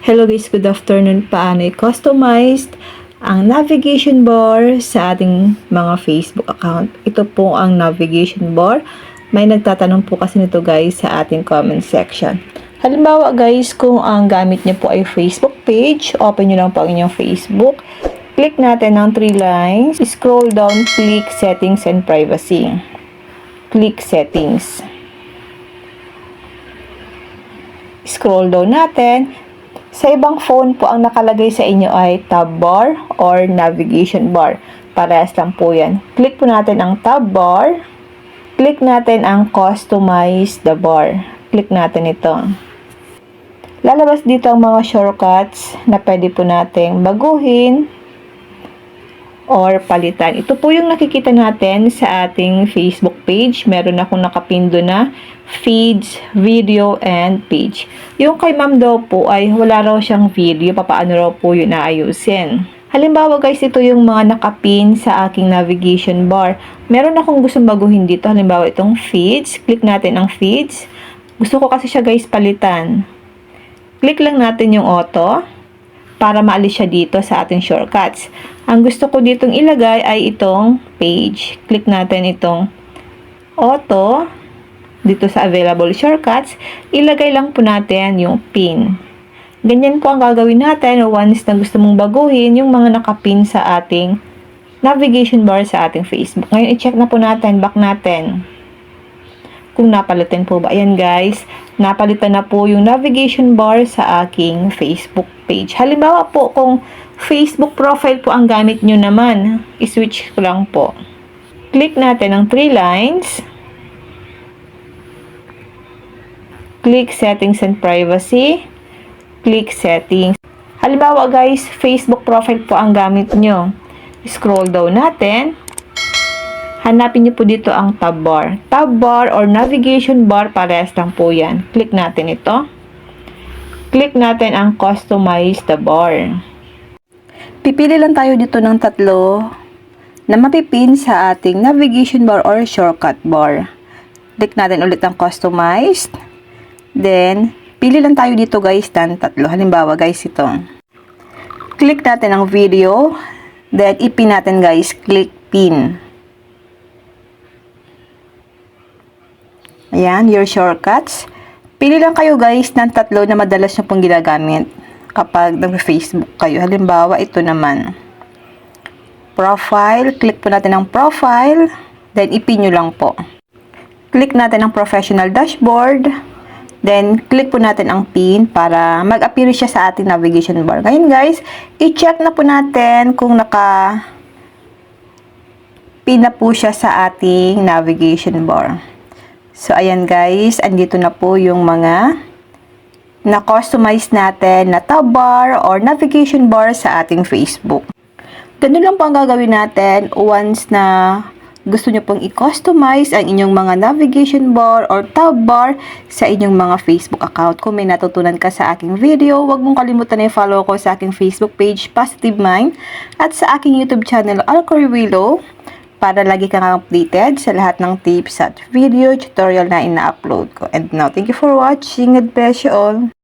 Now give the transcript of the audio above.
Hello guys, good afternoon. Paano i-customized ang navigation bar sa ating mga Facebook account? Ito po ang navigation bar. May nagtatanong po kasi nito guys sa ating comment section. Halimbawa guys, kung ang gamit niyo po ay Facebook page, open niyo lang po ang inyong Facebook. Click natin ng 3 lines. Scroll down, click settings and privacy. Click settings. Scroll down natin. Sa ibang phone po, ang nakalagay sa inyo ay tab bar or navigation bar. Parehas lang po yan. Click po natin ang tab bar. Click natin ang customize the bar. Click natin ito. Lalabas dito ang mga shortcuts na pwede po nating baguhin or palitan. Ito po yung nakikita natin sa ating Facebook page. Meron akong nakapindo na feeds, video, and page. Yung kay ma'am daw po ay wala raw siyang video. Papaano raw po yun naayusin. Halimbawa guys, ito yung mga nakapin sa aking navigation bar. Meron akong gustong baguhin dito. Halimbawa itong feeds. Click natin ang feeds. Gusto ko kasi siya guys palitan. Click lang natin yung auto para maalis siya dito sa ating shortcuts. Ang gusto ko ditong ilagay ay itong page. Click natin itong auto. Dito sa available shortcuts, ilagay lang po natin yung pin. Ganyan po ang gagawin natin once na gusto mong baguhin yung mga nakapin sa ating navigation bar sa ating Facebook. Ngayon, i-check na po natin, back natin. Kung napalitan po ba. Ayan guys, napalitan na po yung navigation bar sa aking Facebook page. Halimbawa po, kung Facebook profile po ang gamit nyo naman, i-switch ko lang po. Click natin ang 3 lines. Click settings and privacy. Click settings. Halimbawa guys, Facebook profile po ang gamit nyo. Scroll down natin. Hanapin nyo po dito ang tab bar. Tab bar or navigation bar, parehas lang po yan. Click natin ito. Click natin ang customize the bar. Pipili lang tayo dito ng 3 na mapipin sa ating navigation bar or shortcut bar. Click natin ulit ang customized. Then, pili lang tayo dito guys ng 3. Halimbawa guys ito. Click natin ang video. Then, ipin natin guys. Click pin. Ayan, your shortcuts. Pili lang kayo guys ng 3 na madalas nyo pong ginagamit kapag nag-Facebook kayo. Halimbawa, ito naman. Profile. Click po natin ang profile. Then, ipin nyo lang po. Click natin ang professional dashboard. Then, click po natin ang pin para mag-appear siya sa ating navigation bar. Ngayon guys, i-check na po natin kung naka-pin na po siya sa ating navigation bar. So, ayan guys, andito na po yung mga na-customize natin na tab bar or navigation bar sa ating Facebook. Ganun lang po ang gagawin natin once na gusto nyo pong i-customize ang inyong mga navigation bar or tab bar sa inyong mga Facebook account. Kung may natutunan ka sa aking video, huwag mong kalimutan na i-follow ko sa aking Facebook page, Positive Mind, at sa aking YouTube channel, Alcory Willow, para lagi kang updated sa lahat ng tips at video tutorial na ina-upload ko. And now, thank you for watching. God bless you all.